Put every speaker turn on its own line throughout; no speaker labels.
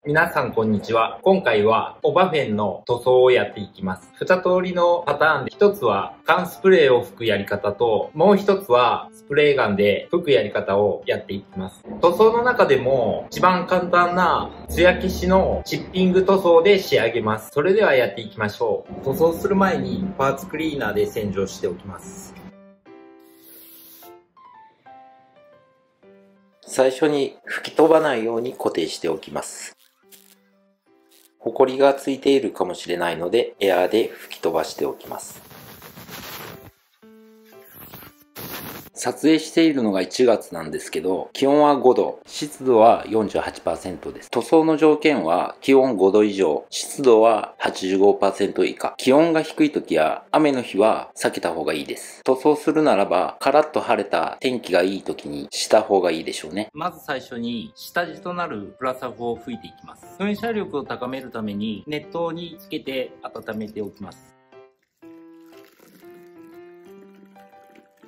皆さんこんにちは。今回はオバフェンの塗装をやっていきます。2通りのパターンで、1つは缶スプレーを吹くやり方と、もう1つはスプレーガンで吹くやり方をやっていきます。塗装の中でも一番簡単な艶消しのチッピング塗装で仕上げます。それではやっていきましょう。塗装する前にパーツクリーナーで洗浄しておきます。
最初に吹き飛ばないように固定しておきます。ホコリがついているかもしれないのでエアーで吹き飛ばしておきます。撮影しているのが1月なんですけど、気温は5度、湿度は 48% です。塗装の条件は気温5度以上、湿度は 85% 以下。気温が低い時や雨の日は避けた方がいいです。塗装するならば、カラッと晴れた天気がいい時にした方がいいでしょうね。
まず最初に下地となるプラサフを吹いていきます。噴射力を高めるために熱湯につけて温めておきます。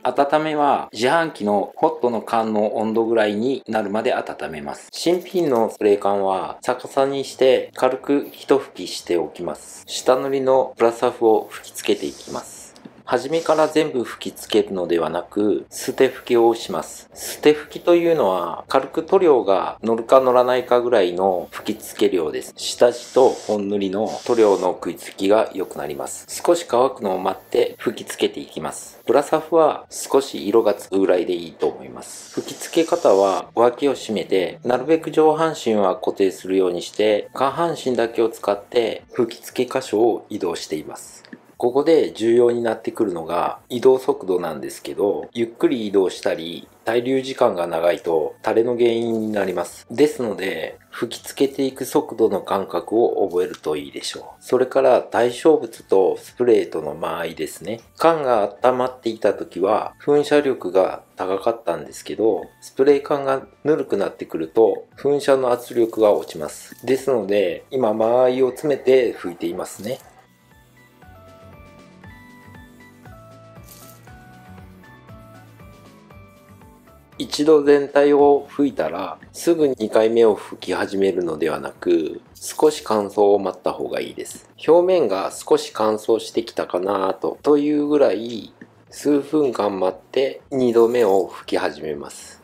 温めは自販機のホットの缶の温度ぐらいになるまで温めます。新品のスプレー缶は逆さにして軽く一吹きしておきます。下塗りのプラサフを吹きつけていきます。初めから全部吹きつけるのではなく、捨て吹きをします。捨て吹きというのは、軽く塗料が乗るか乗らないかぐらいの吹き付け量です。下地と本塗りの塗料の食いつきが良くなります。少し乾くのを待って吹き付けていきます。プラサフは少し色がつくぐらいでいいと思います。吹き付け方は脇を締めて、なるべく上半身は固定するようにして、下半身だけを使って吹き付け箇所を移動しています。ここで重要になってくるのが移動速度なんですけど、ゆっくり移動したり、滞留時間が長いと垂れの原因になります。ですので、吹きつけていく速度の感覚を覚えるといいでしょう。それから対象物とスプレーとの間合いですね。缶が温まっていた時は噴射力が高かったんですけど、スプレー缶がぬるくなってくると噴射の圧力が落ちます。ですので、今間合いを詰めて吹いていますね。一度全体を吹いたらすぐ2回目を吹き始めるのではなく、少し乾燥を待った方がいいです。表面が少し乾燥してきたかなというぐらい数分間待って2度目を吹き始めます。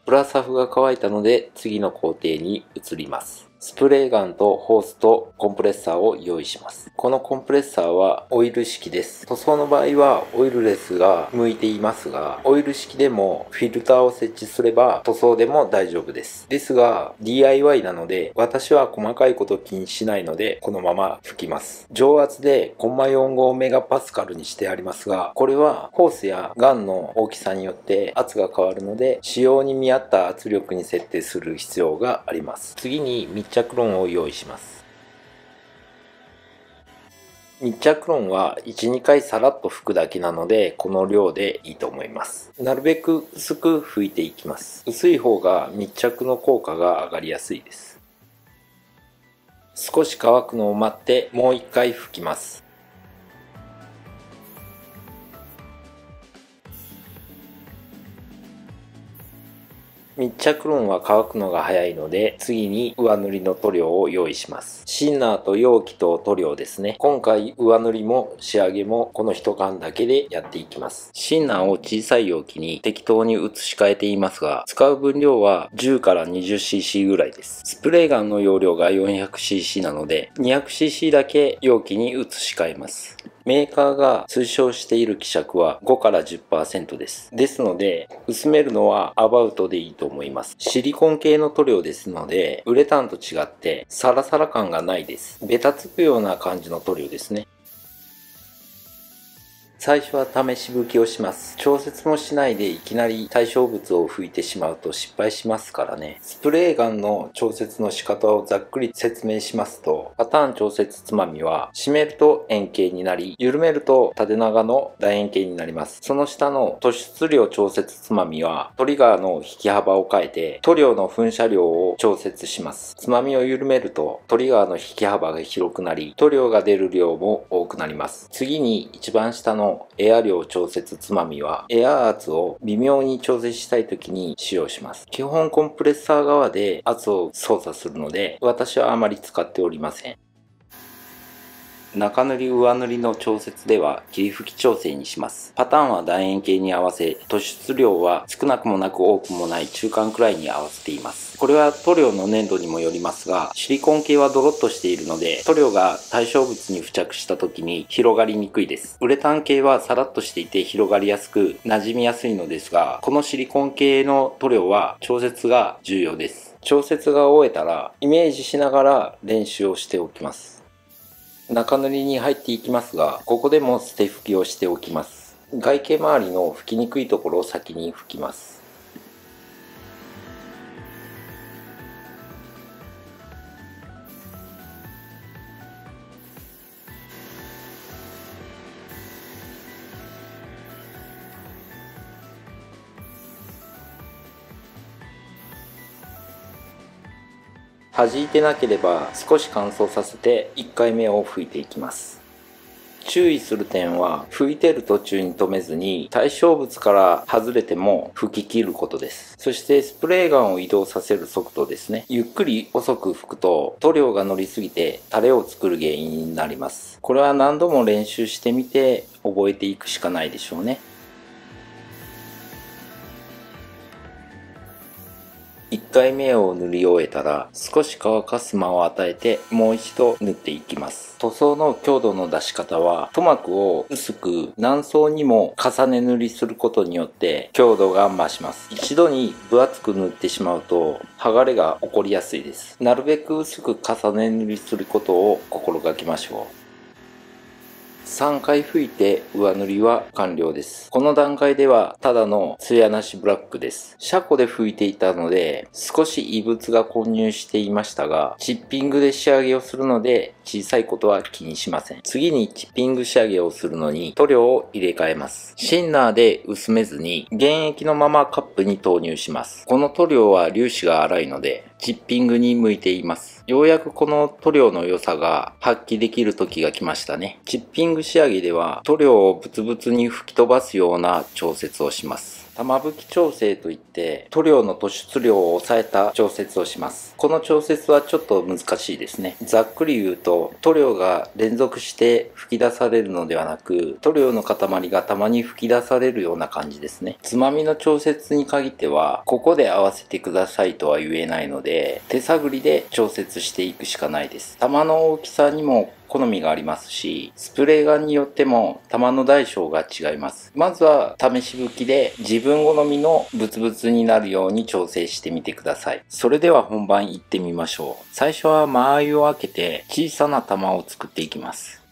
プラサフが乾いたので次の工程に移ります。スプレーガンとホースとコンプレッサーを用意します。このコンプレッサーはオイル式です。塗装の場合はオイルレスが向いていますが、オイル式でもフィルターを設置すれば塗装でも大丈夫です。ですが DIY なので私は細かいこと気にしないのでこのまま吹きます。常圧でコンマ45メガパスカルにしてありますが、これはホースやガンの大きさによって圧が変わるので使用に見合った圧力に設定する必要があります。次に密着ロンを用意します。密着ロンは 1,2 回さらっと吹くだけなのでこの量でいいと思います。なるべく薄く吹いていきます。薄い方が密着の効果が上がりやすいです。少し乾くのを待ってもう1回吹きます。密着ロンは乾くのが早いので、次に上塗りの塗料を用意します。シンナーと容器と塗料ですね。今回上塗りも仕上げもこの一缶だけでやっていきます。シンナーを小さい容器に適当に移し替えていますが、使う分量は10から 20cc ぐらいです。スプレーガンの容量が 400cc なので、200cc だけ容器に移し替えます。メーカーが推奨している希釈は5から 10% です。ですので、薄めるのはアバウトでいいと思います。シリコン系の塗料ですので、ウレタンと違ってサラサラ感がないです。ベタつくような感じの塗料ですね。最初は試し吹きをします。調節もしないでいきなり対象物を吹いてしまうと失敗しますからね。スプレーガンの調節の仕方をざっくり説明しますと、パターン調節つまみは締めると円形になり、緩めると縦長の楕円形になります。その下の突出量調節つまみはトリガーの引き幅を変えて塗料の噴射量を調節します。つまみを緩めるとトリガーの引き幅が広くなり、塗料が出る量も多くなります。次に一番下ののエア量調節つまみは、エア圧を微妙に調整したい時に使用します。基本コンプレッサー側で圧を操作するので、私はあまり使っておりません。中塗り上塗りの調節では霧吹き調整にします。パターンは楕円形に合わせ、突出量は少なくもなく多くもない中間くらいに合わせています。これは塗料の粘度にもよりますが、シリコン系はドロッとしているので、塗料が対象物に付着した時に広がりにくいです。ウレタン系はサラッとしていて広がりやすく馴染みやすいのですが、このシリコン系の塗料は調節が重要です。調節が終えたら、イメージしながら練習をしておきます。中塗りに入っていきますが、ここでも捨て拭きをしておきます。外形周りの拭きにくいところを先に拭きます。弾いてなければ少し乾燥させて1回目を拭いていきます。注意する点は、拭いてる途中に止めずに対象物から外れても拭き切ることです。そしてスプレーガンを移動させる速度ですね。ゆっくり遅く拭くと塗料が乗りすぎてタレを作る原因になります。これは何度も練習してみて覚えていくしかないでしょうね。1回目を塗り終えたら少し乾かす間を与えてもう一度塗っていきます。塗装の強度の出し方は塗膜を薄く何層にも重ね塗りすることによって強度が増します。一度に分厚く塗ってしまうと剥がれが起こりやすいです。なるべく薄く重ね塗りすることを心がけましょう。3回拭いて上塗りは完了です。この段階ではただの艶なしブラックです。車庫で拭いていたので少し異物が混入していましたが、チッピングで仕上げをするので小さいことは気にしません。次にチッピング仕上げをするのに塗料を入れ替えます。シンナーで薄めずに原液のままカップに投入します。この塗料は粒子が粗いのでチッピングに向いています。ようやくこの塗料の良さが発揮できる時が来ましたね。チッピング仕上げでは塗料をブツブツに吹き飛ばすような調節をします。玉吹き調整といって塗料の突出量を抑えた調節をします。この調節はちょっと難しいですね。ざっくり言うと塗料が連続して吹き出されるのではなく、塗料の塊がたまに吹き出されるような感じですね。つまみの調節に限ってはここで合わせてくださいとは言えないので、手探りで調節していくしかないです。玉の大きさにも好みがありますし、スプレーガンによっても玉の大小が違います。まずは試し吹きで自分好みのブツブツになるように調整してみてください。それでは本番行ってみましょう。最初は間合いを開けて小さな玉を作っていきます。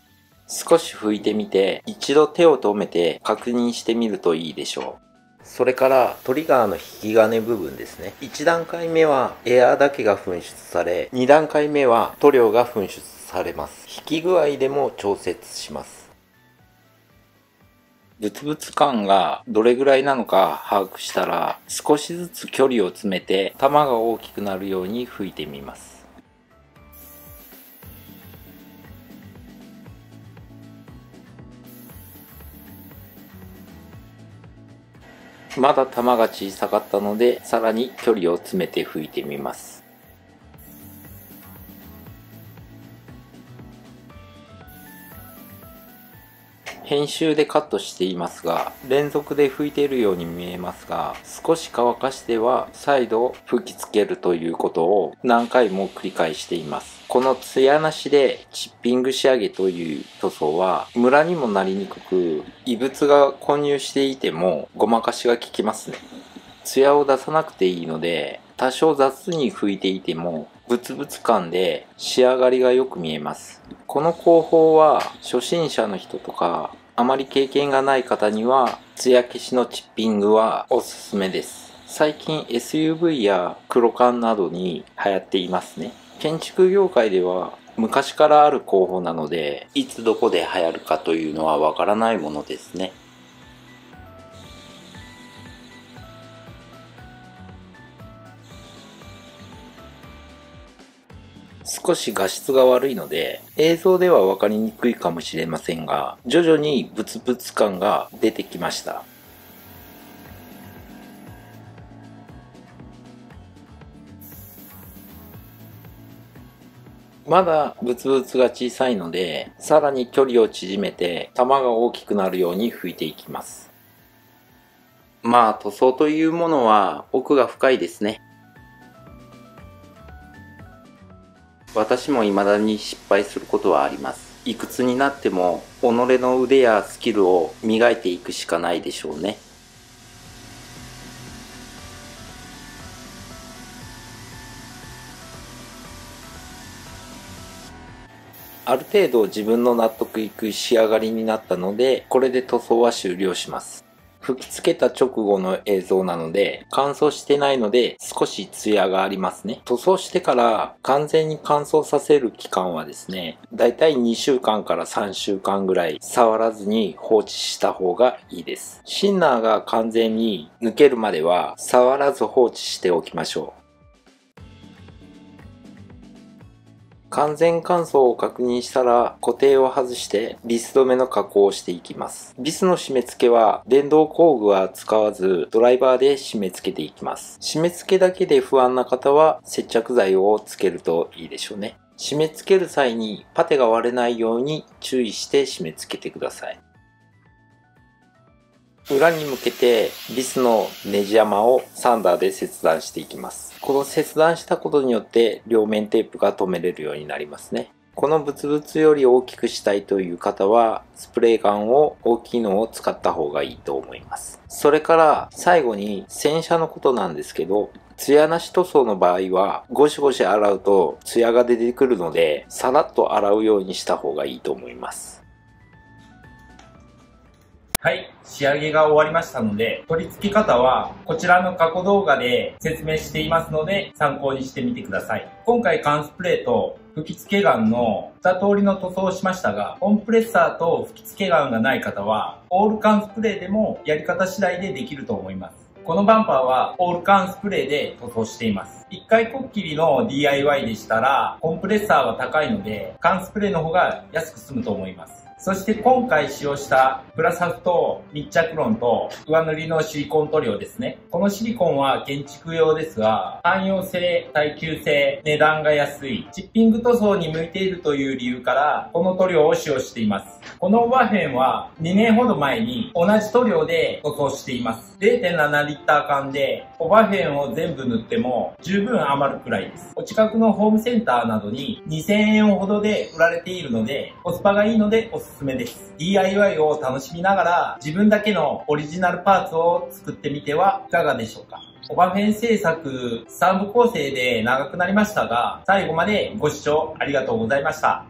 少し拭いてみて一度手を止めて確認してみるといいでしょう。それからトリガーの引き金部分ですね。1段階目はエアーだけが噴出され、2段階目は塗料が噴出されます。引き具合でも調節します。ブツブツ感がどれぐらいなのか把握したら、少しずつ距離を詰めて玉が大きくなるように吹いてみます。まだ玉が小さかったので、さらに距離を詰めて吹いてみます。編集でカットしていますが、連続で拭いているように見えますが、少し乾かしては再度吹きつけるということを何回も繰り返しています。この艶なしでチッピング仕上げという塗装はムラにもなりにくく、異物が混入していてもごまかしが効きますね。艶を出さなくていいので、多少雑に拭いていてもブツブツ感で仕上がりがよく見えます。この工法は初心者の人とかあまり経験がない方には艶消しのチッピングはおすすめです。最近 SUV や黒缶などに流行っていますね。建築業界では昔からある工法なので、いつどこで流行るかというのはわからないものですね。少し画質が悪いので、映像ではわかりにくいかもしれませんが、徐々にブツブツ感が出てきました。まだブツブツが小さいので、さらに距離を縮めて、玉が大きくなるように拭いていきます。まあ塗装というものは奥が深いですね。私も未だに失敗することはあります。いくつになっても己の腕やスキルを磨いていくしかないでしょうね。ある程度自分の納得いく仕上がりになったので、これで塗装は終了します。吹き付けた直後の映像なので、乾燥してないので少しツヤがありますね。塗装してから完全に乾燥させる期間はですね、だいたい2週間から3週間ぐらい触らずに放置した方がいいです。シンナーが完全に抜けるまでは触らず放置しておきましょう。完全乾燥を確認したら固定を外してビス止めの加工をしていきます。ビスの締め付けは電動工具は使わずドライバーで締め付けていきます。締め付けだけで不安な方は接着剤をつけるといいでしょうね。締め付ける際にパテが割れないように注意して締め付けてください。裏に向けてビスのネジ山をサンダーで切断していきます。この切断したことによって両面テープが留めれるようになりますね。このブツブツより大きくしたいという方はスプレーガンを大きいのを使った方がいいと思います。それから最後に洗車のことなんですけど、ツヤなし塗装の場合はゴシゴシ洗うとツヤが出てくるのでさらっと洗うようにした方がいいと思います。
はい、仕上げが終わりましたので、取り付け方はこちらの過去動画で説明していますので参考にしてみてください。今回缶スプレーと吹き付けガンの2通りの塗装をしましたが、コンプレッサーと吹き付けガンがない方はオール缶スプレーでもやり方次第でできると思います。このバンパーはオール缶スプレーで塗装しています。一回こっきりの DIY でしたらコンプレッサーは高いので缶スプレーの方が安く済むと思います。そして今回使用したプラサフと密着ロンと上塗りのシリコン塗料ですね。このシリコンは建築用ですが、汎用性、耐久性、値段が安い、チッピング塗装に向いているという理由からこの塗料を使用しています。このオーバーフェンは2年ほど前に同じ塗料で塗装しています。0.7 リッター缶でオーバーフェンを全部塗っても十分余るくらいです。お近くのホームセンターなどに2000円ほどで売られているのでコスパがいいのでおすすめです。DIY を楽しみながら自分だけのオリジナルパーツを作ってみてはいかがでしょうか。オバフェン制作3部構成で長くなりましたが、最後までご視聴ありがとうございました。